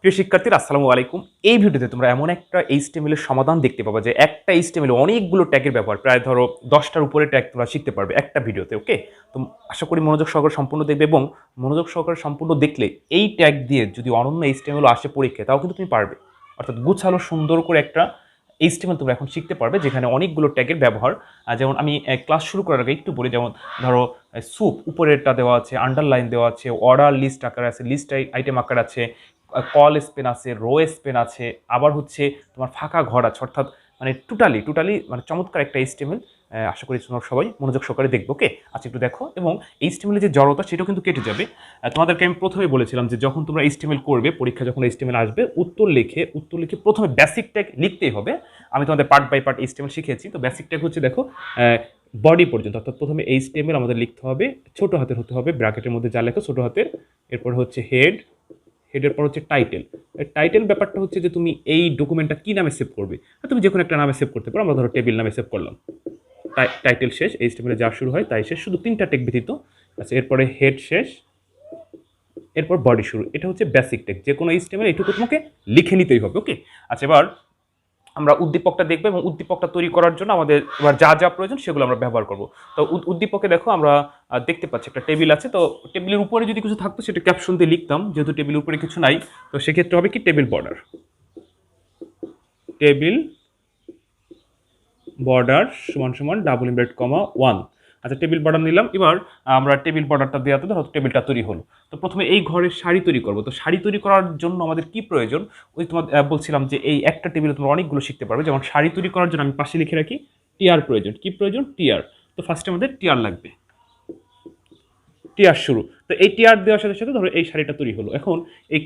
প্রিয় শিক্ষার্থীরা আসসালামু আলাইকুম। এই ভিডিওতে তোমরা এমন একটা HTML এর সমাধান দেখতে পাবা যে একটা HTML অনেকগুলো ট্যাগের ব্যবহার, প্রায় ধরো 10টার উপরে ট্যাগ তোমরা শিখতে পারবে একটা ভিডিওতে। ওকে, তো আশা করি মনোযোগ সহকারে সম্পূর্ণ দেখবে, এবং মনোযোগ সহকারে সম্পূর্ণ দেখলে এই ট্যাগ দিয়ে যদি অনন্য HTML আসে পরীক্ষায়, তাও কিন্তু তুমি পারবে। অর্থাৎ গুছালো সুন্দর করে একটা HTML তোমরা এখন শিখতে পারবে যেখানে অনেকগুলো ট্যাগের ব্যবহার। যেমন আমি ক্লাস শুরু করার আগে একটু বলি, যেমন ধরো স্যুপ উপরেরটা দেওয়া আছে, আন্ডারলাইন দেওয়া আছে, অর্ডার লিস্ট আকার আছে, লিস্ট আইটেম আকার আছে, কল স্পেন আছে, রো স্পেন আছে, আবার হচ্ছে তোমার ফাঁকা ঘর আছে। অর্থাৎ মানে টোটালি মানে চমৎকার একটা HTML। আশা করি তোমরা সবাই মনোযোগ সহকারে দেখবো। ওকে, আচ্ছা একটু দেখো। এবং HTML এর যে জড়তা সেটাও কিন্তু কেটে যাবে। তোমাদেরকে আমি প্রথমে বলেছিলাম যে যখন তোমরা HTML করবে, পরীক্ষা যখন HTML আসবে, উত্তর লিখে প্রথমে বেসিক ট্যাগ লিখতেই হবে। আমি তোমাদের পার্ট বাই পার্ট HTML শিখিয়েছি। তো বেসিক ট্যাগ হচ্ছে দেখো বডি পর্যন্ত, অর্থাৎ প্রথমে HTML আমাদের লিখতে হবে, ছোট হাতের হতে হবে, ব্র্যাকেটের মধ্যে যা লেখো ছোট হাতের। এরপর হচ্ছে হেডের পর হচ্ছে টাইটেল ব্যাপারটা হচ্ছে যে তুমি এই ডকুমেন্টটা কি নামে সেভ করবে। তুমি যে কোনো একটা নামে সেভ করতে পারো। আমরা ধরো টেবিল নামে সেভ করলাম। টাইটেল শেষ, HTML যা শুরু হয় তাই শেষ, শুধু 3টা ট্যাগ ব্যতীত। আচ্ছা, এরপরে হেড শেষ, এরপর বডি শুরু। এটা হচ্ছে বেসিক ট্যাগ। যে কোনো HTML এইটুকু তোমাকে লিখে নিতেই হবে। ওকে, আচ্ছা এবার আমরা উদ্দীপকটা দেখবো, এবং উদ্দীপকটা তৈরি করার জন্য আমাদের এবার যা যা প্রয়োজন সেগুলো আমরা ব্যবহার করব। তো উদ্দীপকে দেখো আমরা দেখতে পাচ্ছি একটা টেবিল আছে। তো টেবিলের উপরে যদি কিছু থাকতো সেটা ক্যাপশন দিয়ে লিখতাম, যেহেতু টেবিলের উপরে কিছু নাই। তো সেক্ষেত্রে হবে কি, টেবিল বর্ডার সমান সমান ডাবল ইনভার্টেড কমা 1। আচ্ছা, টেবিল বর্ডার নিলাম। এবার আমরা টেবিল বর্ডারটা দেওয়াতে ধরো টেবিলটা তৈরি হলো। তো প্রথমে এই ঘরের সারি তৈরি করবো। তো সারি তৈরি করার জন্য আমাদের কি প্রয়োজন, ওই তোমার বলছিলাম যে এই একটা টেবিলে তোমরা অনেকগুলো শিখতে পারবে। যেমন সারি তৈরি করার জন্য আমি পাশে লিখে রাখি টিআর প্রয়োজন। কি প্রয়োজন? টিআর। তো ফার্স্টে আমাদের টিআর লাগবে, টিআর শুরু। তো এই টিআর দেওয়ার সাথে সাথে ধরো এই সারিটা তৈরি হলো। এখন এই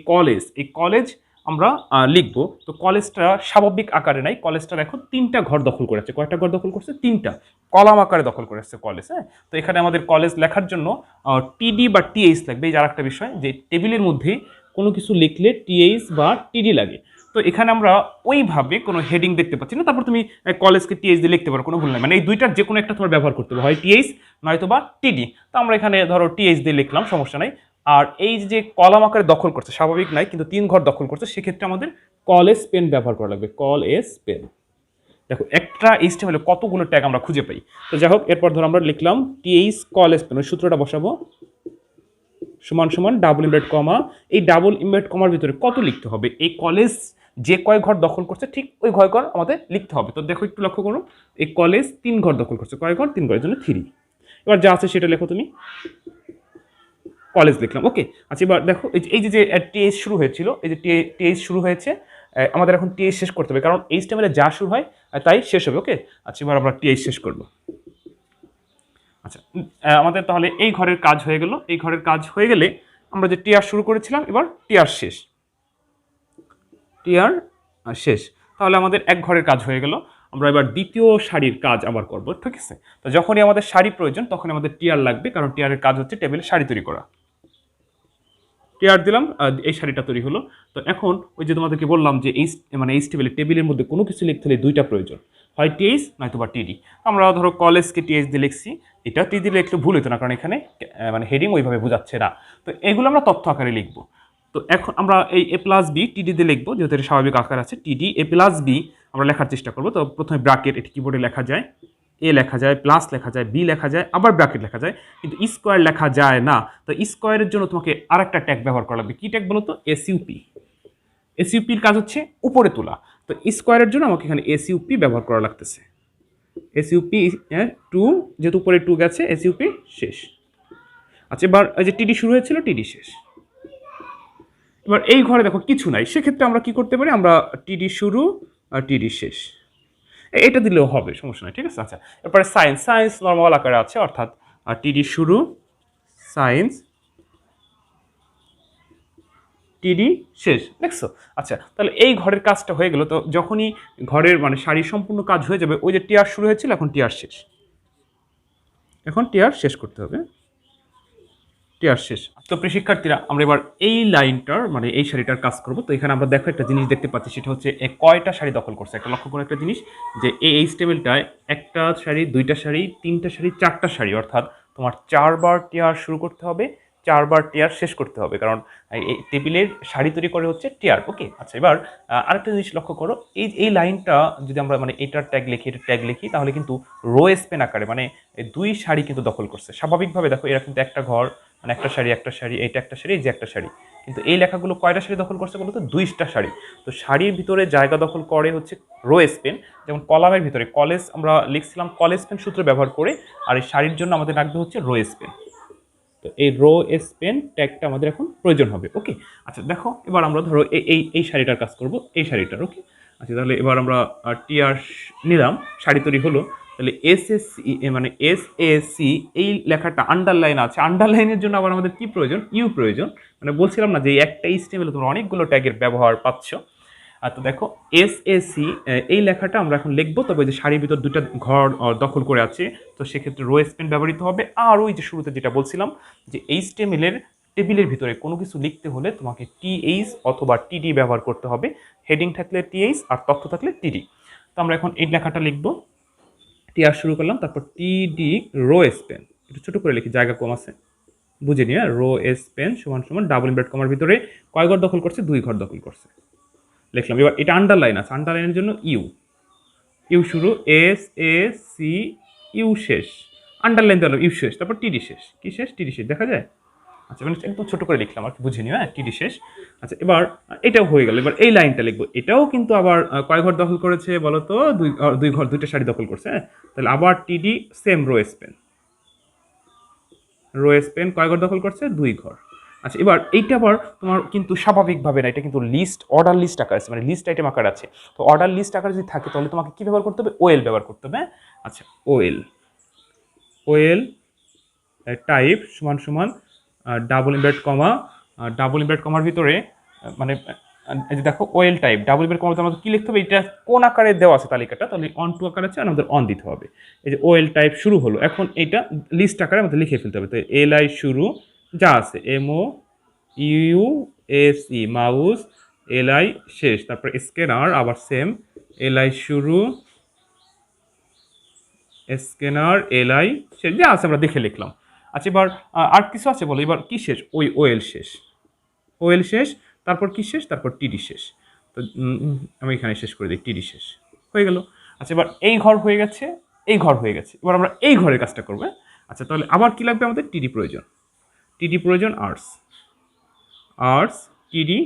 কলেজ আমরা লিখবো। তো কলেজটা স্বাভাবিক আকারে নাই, কলেজটা দেখো 3টা ঘর দখল করেছে। কয়টা ঘর দখল করছে? 3টা। কলাম আকারে দখল করেছে কলেজ। হ্যাঁ, তো এখানে আমাদের কলেজ লেখার জন্য টিডি বা টিএইচ লাগবে। এই যে আরেকটা বিষয়, যে টেবিলের মধ্যে কোনো কিছু লিখলে টিএইচ বা টিডি লাগে। তো এখানে আমরা ওইভাবে কোনো হেডিং দেখতে পাচ্ছি না। তারপর তুমি কলেজকে টিএইচ দিয়ে লিখতে পারো, কোনো ভুল নাই। মানে এই দুইটার যে কোনো একটা তোমার ব্যবহার করতে হবে, হয় টিএইচ নয়তো বা টিডি। তো আমরা এখানে ধরো টিএইচ দিয়ে লিখলাম, সমস্যা নাই। আর এই যে কলাম আকারে দখল করছে, স্বাভাবিক নাই কিন্তু 3 ঘর দখল করছে, সেক্ষেত্রে আমাদের কলেজ পেন ব্যবহার করা লাগবে। College pen. দেখো একটা HTML কতগুলো ট্যাগ আমরা খুঁজে পাই। তো যাই হোক, এরপর ধরো আমরা লিখলাম টিএইচ কলেজ পেন। ওই সূত্রটা বসাবো, সমান সমান ডাবল ইনভার্টেড কমা। এই ডাবল ইনভার্টেড কমার ভিতরে কত লিখতে হবে? এই কলেজ যে কয় ঘর দখল করছে ঠিক ওই ঘর আমাদের লিখতে হবে। তো দেখো একটু লক্ষ্য করো, এই কলেজ 3 ঘর দখল করছে। কয় ঘর? 3 ঘরের জন্য 3। এবার যা আছে সেটা লেখো তুমি, কলেজ লিখলাম। ওকে, আচ্ছা এবার দেখো এই যে টিএস শুরু হয়েছিল, এই যে টিএস শুরু হয়েছে, আমাদের এখন টিএস শেষ করতে হবে, কারণ HTML যা শুরু হয় তাই শেষ হবে। ওকে, আচ্ছা এবার আমরা টিএস শেষ করব। আচ্ছা, আমাদের তাহলে এই ঘরের কাজ হয়ে গেল। এই ঘরের কাজ হয়ে গেলে আমরা যে টিআর শুরু করেছিলাম, এবার টিআর শেষ। তাহলে আমাদের এক ঘরের কাজ হয়ে গেল। আমরা এবার দ্বিতীয় সারির কাজ আবার করব। ঠিক আছে, তো যখনই আমাদের সারি প্রয়োজন তখন আমাদের টিআর লাগবে, কারণ টিআরের কাজ হচ্ছে টেবিলে সারি তৈরি করা। টিআর দিলাম, এই সারিটা তৈরি হলো। তো এখন ওই যে তোমাদেরকে বললাম যে টেবিলের মধ্যে কোনো কিছু লিখতে হলে 2টা প্রয়োজন, হয় টিএইচ নয়তো বা টিডি। আমরা ধরো কলেজকে টিএইচ দিয়ে লিখছি, এটা টি দিলে একটু ভুল হতো না, কারণ এখানে মানে হেডিং ওইভাবে বোঝাচ্ছে না। তো এগুলো আমরা তথ্য আকারে লিখবো। তো এখন আমরা এই A+B টিডি দিয়ে লিখবো, যেহেতু এটা স্বাভাবিক আকার আছে। টিডি A+B আমরা লেখার চেষ্টা করবো। তো প্রথমে ব্র্যাকেট, এটি কিবোর্ডে লেখা যায়, এ লেখা যায়, প্লাস লেখা যায়, বি লেখা যায়, আবার ব্র্যাকেট লেখা যায়, কিন্তু স্কোয়ার লেখা যায় না। তো স্কোয়ারের জন্য তোমাকে আরেকটা ট্যাগ ব্যবহার করা লাগবে। কি ট্যাগ বলো তো? এসইউপির কাজ হচ্ছে উপরে তোলা। তো স্কোয়ারের জন্য আমাকে এখানে এসইউপি ব্যবহার করা লাগতেছে। এসইউপি 2, যেহেতু উপরে 2 গেছে, এসইউপি শেষ। আচ্ছা, এবার এই যে টিডি শুরু হয়েছিল, টিডি শেষ। এবার এই ঘরে দেখো কিছু নাই, সেক্ষেত্রে আমরা কি করতে পারি? আমরা টিডি শুরু আর টিডি শেষ এটা দিলেও হবে, সমস্যা নাই। ঠিক আছে, আচ্ছা এরপরে সায়েন্স নর্মাল আকারে আছে, অর্থাৎ টিডি শুরু, সায়েন্স, টিডি শেষ। দেখছো? আচ্ছা, তাহলে এই ঘরের কাজটা হয়ে গেল। তো যখনই ঘরের মানে সারির সম্পূর্ণ কাজ হয়ে যাবে, ওই যে টিআর শুরু হয়েছিল, এখন টিআর শেষ। এখন টিআর শেষ করতে হবে, টিআর শেষ। তো প্রিয় শিক্ষার্থীরা, আমরা এবার এই লাইনটার মানে এই সারিটার কাজ করব। তো এখানে আমরা দেখো একটা জিনিস দেখতে পাচ্ছি, সেটা হচ্ছে কয়টা সারি দখল করছে। একটা লক্ষ্য করে একটা জিনিস, যে এই HTML-টায় একটা সারি, 2টা সারি, 3টা সারি, 4টা সারি, অর্থাৎ তোমার 4 বার টিআর শুরু করতে হবে, 4বার টিয়ার শেষ করতে হবে, কারণ এই টেবিলের সারি তৈরি করে হচ্ছে টিয়ার। ওকে, আচ্ছা এবার আরেকটা জিনিস লক্ষ্য করো, এই লাইনটা যদি আমরা মানে এটার ট্যাগ লিখি, এটার ট্যাগ লিখি, তাহলে কিন্তু রো স্পেন আকারে মানে এই 2 সারি কিন্তু দখল করছে। স্বাভাবিকভাবে দেখো এরা কিন্তু একটা ঘর, মানে একটা সারি, এইটা একটা সারি, এই যে একটা সারি, কিন্তু এই লেখাগুলো কয়টা সারি দখল করছে বলতো? 2টা সারি। তো সারির ভিতরে জায়গা দখল করে হচ্ছে রো স্পেন। যেমন কলামের ভিতরে কলেজ আমরা লিখছিলাম কলেজ স্পেন সূত্র ব্যবহার করে, আর এই সারির জন্য আমাদের রাখবে হচ্ছে রো স্পেন। তো এই রো স্পেন ট্যাগটা আমাদের এখন প্রয়োজন হবে। ওকে, আচ্ছা দেখো এবার আমরা ধরো এই শাড়িটার কাজ করব, এই শাড়িটার। ওকে, আচ্ছা তাহলে এবার আমরা টিআর নিলাম, শাড়ি তৈরি হলো। তাহলে এসএসসি মানে এসএসসি এই লেখাটা আন্ডারলাইন আছে, আন্ডারলাইনের জন্য আবার আমাদের কি প্রয়োজন? ইউ প্রয়োজন। মানে বলছিলাম না যে একটা এইচটিএমএল তোমরা অনেকগুলো ট্যাগের ব্যবহার পাচ্ছ। তো দেখো এসএসসি এই লেখাটা আমরা এখন লিখবো, তবে যে সারির ভিতর 2টা ঘর দখল করে আছে, তো সেক্ষেত্রে রো স্পেন ব্যবহৃত হবে। আর ওই যে শুরুতে যেটা বলছিলাম যে এইচটিএমএল এর টেবিলের ভিতরে কোনো কিছু লিখতে হলে তোমাকে টিএইচ অথবা টিডি ব্যবহার করতে হবে। হেডিং থাকলে টিএইচ আর তথ্য থাকলে টিডি। তো আমরা এখন এই লেখাটা লিখবো, টিআর শুরু করলাম, তারপর টিডি রো স্পেন, একটু ছোট করে লিখি, জায়গা কম আছে বুঝে নিয়ে, রো স্পেন সমান সমান ডাবল ইনভার্ট কমার ভিতরে কয় ঘর দখল করছে? 2 ঘর দখল করছে, লিখলাম। এবার এটা আন্ডারলাইন আছে, আন্ডারলাইনের জন্য ইউ, ইউ শুরু, এস এ সি, ইউ শেষ, আন্ডারলাইন দিলাম, ইউ শেষ, তারপর টিডি শেষ। কি শেষ? টিডি শেষ, দেখা যায়? আচ্ছা মানে একদম ছোট করে লিখলাম আর কি, বুঝে নিও। হ্যাঁ, টিডি শেষ। আচ্ছা এবার এটাও হয়ে গেল, এবার এই লাইনটা লিখবো। এটাও কিন্তু আবার কয় ঘর দখল করেছে বলো তো? 2 ঘর, 2টা সারি দখল করছে। হ্যাঁ, তাহলে আবার TD same row span, row span কয় ঘর দখল করছে? 2 ঘর। আচ্ছা এবার এইটা আবার তোমার কিন্তু স্বাভাবিকভাবে না, এটা কিন্তু লিস্ট, অর্ডার লিস্ট আকার আছে, মানে লিস্ট আইটেম আকার আছে। তো অর্ডার লিস্ট আকার যদি থাকে তাহলে তোমাকে কি ব্যবহার করতে হবে? ওএল ব্যবহার করতে হবে। আচ্ছা ওএল, ওএল টাইপ সমান সমান double invert comma, double invert কমার ভিতরে মানে এই যে দেখো ওএল টাইপ ডাবল ইনভার্ট কমাতে আমাদের কি লিখতে হবে? এটা কোন আকারে দেওয়া আছে তালিকাটা, তাহলে অন টু আকার আছে, আর আমাদের অন দিতে হবে। এই যে ওএল টাইপ শুরু হলো, এখন এইটা লিস্ট আকারে আমাদের লিখে ফেলতে হবে। তো এল আই শুরু যা আছে, M O U S E mouse, L I শেষ, তারপর স্ক্যানার আবার সেম, এল আই শুরু, স্ক্যানার, এল আই শেষ, যা আছে আমরা দেখে লিখলাম। আচ্ছা এবার আর কিছু আছে বলো, এবার কি শেষ? ওই ওএল শেষ, ওএল শেষ, তারপর কি শেষ? তারপর টিডি শেষ। তো আমি এখানে শেষ করে দিই, টিডি শেষ হয়ে গেল। আচ্ছা এবার এই ঘর হয়ে গেছে, এই ঘর হয়ে গেছে, এবার আমরা এই ঘরের কাজটা করবো। আচ্ছা তাহলে আবার কি লাগবে আমাদের? টিডি প্রয়োজন, টিডি প্রয়োজন, আর্টস, আর্টস টিডি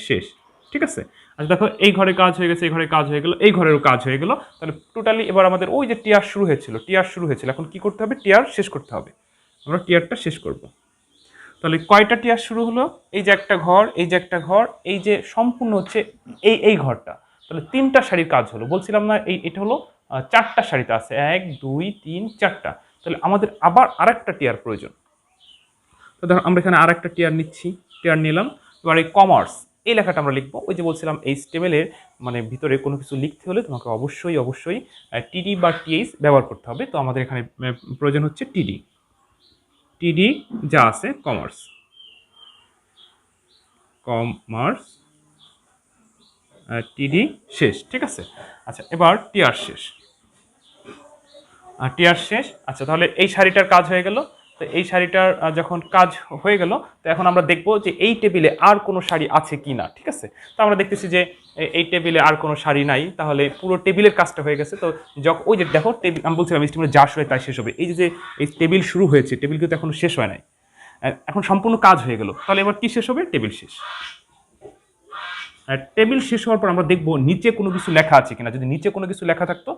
শেষ, ঠিক আছে। আচ্ছা দেখো এই ঘরে কাজ হয়ে গেছে, এই ঘরে কাজ হয়ে গেল, এই ঘরেরও কাজ হয়ে গেল। তাহলে টোটালি এবার আমাদের ওই যে টিআর শুরু হয়েছিল, টিআর শুরু হয়েছিল, এখন কি করতে হবে? টিআর শেষ করতে হবে। আমরা টিআরটা শেষ করব। তাহলে কয়টা টিআর শুরু হলো? এই যে একটা ঘর, এই যে একটা ঘর, এই যে সম্পূর্ণ হচ্ছে এই ঘরটা। তাহলে 3টা সারির কাজ হলো, বলছিলাম না এটা হলো 4টা সারিতে আছে, 1 2 3 4টা। তাহলে আমাদের আবার আরেকটা টিআর প্রয়োজন। তো দেখো আমরা এখানে আরেকটা টিআর নিচ্ছি, টিআর নিলাম। এবার এই কমার্স এই লেখাটা আমরা লিখবো। ওই যে বলছিলাম এইচটিএমএল এর মানে ভিতরে কোনো কিছু লিখতে হলে তোমাকে অবশ্যই টিডি বা টিএইচ ব্যবহার করতে হবে। তো আমাদের এখানে প্রয়োজন হচ্ছে টিডি, টিডি যা আছে, কমার্স, কমার্স টিডি শেষ, ঠিক আছে। আচ্ছা এবার টিআর শেষ, টিআর শেষ। আচ্ছা তাহলে এই শাড়িটার কাজ হয়ে গেল। তো এই শাড়িটার যখন কাজ হয়ে গেল, তো এখন আমরা দেখব যে এই টেবিলে আর কোনো শাড়ি আছে কি না, ঠিক আছে। তো আমরা দেখতেছি যে এই টেবিলে আর কোনো শাড়ি নাই, তাহলে পুরো টেবিলের কাজটা হয়ে গেছে। তো যখন ওই যে দেখো টেবিল, আমি বলছিলাম স্টিমের যা শুরু হয় তাই শেষ হবে। এই যে এই টেবিল শুরু হয়েছে, টেবিল কিন্তু এখনো শেষ হয় নাই, এখন সম্পূর্ণ কাজ হয়ে গেল। তাহলে এবার কি শেষ হবে? টেবিল শেষ। টেবিল শেষ হওয়ার পর আমরা দেখব নিচে কোনো কিছু লেখা আছে কিনা। যদি নিচে কোনো কিছু লেখা থাকতো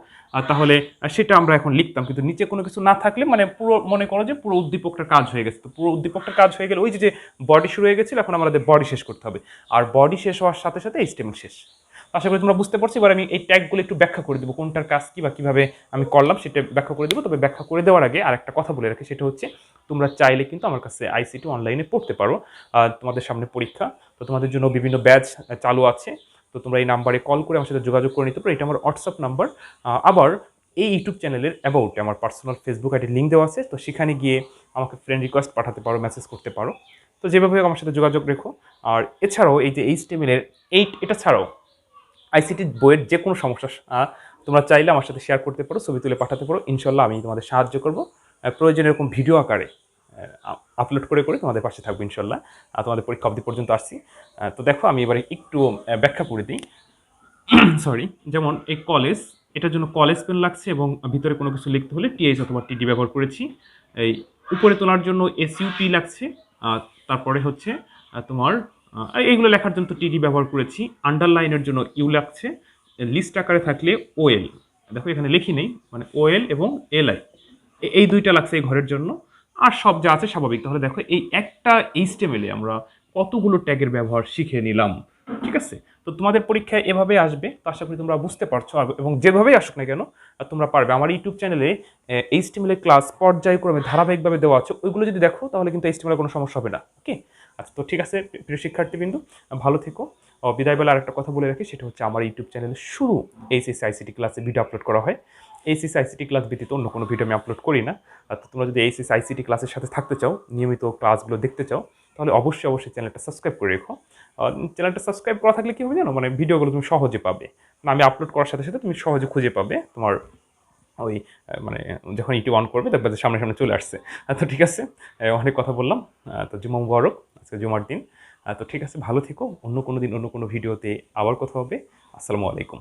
তাহলে সেটা আমরা এখন লিখতাম, কিন্তু নিচে কোনো কিছু না থাকলে মানে পুরো মনে করো যে পুরো উদ্দীপকটার কাজ হয়ে গেছে। তো পুরো উদ্দীপকটার কাজ হয়ে গেলে ওই যে বডি শুরু হয়ে গেছিল, এখন আমাদের বডি শেষ করতে হবে। আর বডি শেষ হওয়ার সাথে সাথে এইচটিএমএল শেষ। আশা করি তোমরা বুঝতে পারছি। এবার আমি এই ট্যাগগুলো একটু ব্যাখ্যা করে দেবো, কোনটার কাজ কি বা কিভাবে আমি করলাম সেটা ব্যাখ্যা করে দেবো। তবে ব্যাখ্যা করে দেওয়ার আগে আর একটা কথা বলে রাখি, সেটা হচ্ছে তোমরা চাইলে কিন্তু আমার কাছে আইসিটি অনলাইনে পড়তে পারো। তোমাদের সামনে পরীক্ষা, তো তোমাদের জন্য বিভিন্ন ব্যাচ চালু আছে। তো তোমরা এই নাম্বারে কল করে আমার সাথে যোগাযোগ করে নিতে পারো, এটা আমার হোয়াটসঅ্যাপ নাম্বার। আবার এই ইউটিউব চ্যানেলের অ্যাবাউটে আমার পার্সোনাল ফেসবুক আইডির লিঙ্ক দেওয়া আছে, তো সেখানে গিয়ে আমাকে ফ্রেন্ড রিকোয়েস্ট পাঠাতে পারো, মেসেজ করতে পারো। তো যেভাবে আমার সাথে যোগাযোগ রেখো। আর এছাড়াও এই যে এইচটিএমএল এটা ছাড়াও আইসিটি বইয়ের যে কোনো সমস্যা তোমরা চাইলে আমার সাথে শেয়ার করতে পারো, ছবি তুলে পাঠাতে পারো। ইনশাল্লাহ আমি তোমাদের সাহায্য করবো। প্রয়োজনে এরকম ভিডিও আকারে আপলোড করে করে তোমাদের পাশে থাকবো ইনশাল্লাহ। তোমাদের পরীক্ষা অবধি পর্যন্ত আসছি। তো দেখো আমি এবারে একটু ব্যাখ্যা করে দিই। সরি, যেমন এই কলেজ, এটার জন্য কলেজ পেন লাগছে এবং ভিতরে কোনো কিছু লিখতে হলে টিএইচ অথবা টিডি ব্যবহার করেছি। এই উপরে তোলার জন্য এসইউপি লাগছে। তারপরে হচ্ছে তোমার এইগুলো লেখার জন্য তো টিডি ব্যবহার করেছি। আন্ডারলাইনের জন্য ইউ লাগছে। লিস্ট আকারে থাকলে ওএল, দেখো এখানে লিখি নেই, মানে ওএল এবং এলআই, এই দুইটা লাগছে এই ঘরের জন্য। আর সব যা আছে স্বাভাবিক। তাহলে দেখো এই একটা এইচটিএমএলে আমরা কতগুলো ট্যাগের ব্যবহার শিখে নিলাম। ঠিক আছে, তো তোমাদের পরীক্ষায় এভাবে আসবে, তো আশা করি তোমরা বুঝতে পারছো। এবং যেভাবেই আসুক না কেন তোমরা পারবে। আমার ইউটিউব চ্যানেলে এইচটিএমএল ক্লাস পর্যায়ক্রমে ধারাবাহিকভাবে দেওয়া আছে, ওইগুলো যদি দেখো তাহলে কিন্তু এইচটিএমএল কোনো সমস্যা হবে না। ওকে, আচ্ছা, তো ঠিক আছে প্রিয় শিক্ষার্থীবৃন্দ, ভালো থেকো। বিদায় বেলা আরেকটা কথা বলে রাখি, সেটা হচ্ছে আমার ইউটিউব চ্যানেলে শুরু এইচএসসি আইসিটি ক্লাসে ভিডিও আপলোড করা হয়। এইচএসসি আইসিটি ক্লাস ব্যতীত অন্য কোনো ভিডিও আমি আপলোড করি না। তো তোমরা যদি এইচএসসি আইসিটি ক্লাসের সাথে থাকতে চাও, নিয়মিত ক্লাসগুলো দেখতে চাও, তাহলে অবশ্যই চ্যানেলটা সাবস্ক্রাইব করে রেখো। চ্যানেলটা সাবস্ক্রাইব করা থাকলে কী হবে জানো, মানে ভিডিওগুলো তুমি সহজে পাবে। না, আমি আপলোড করার সাথে সাথে তুমি সহজে খুঁজে পাবে তোমার ওই মানে যখন ইউটিউব অন করবে দেখবে যে সামনে সামনে চলে আসছে। তো ঠিক আছে, অনেক কথা বললাম। তো জুমা মুবারক, আজকে জুমার দিন। তো ঠিক আছে, ভালো থেকো। অন্য কোনো দিন অন্য কোনো ভিডিওতে আবার কথা হবে। আসসালামু আলাইকুম।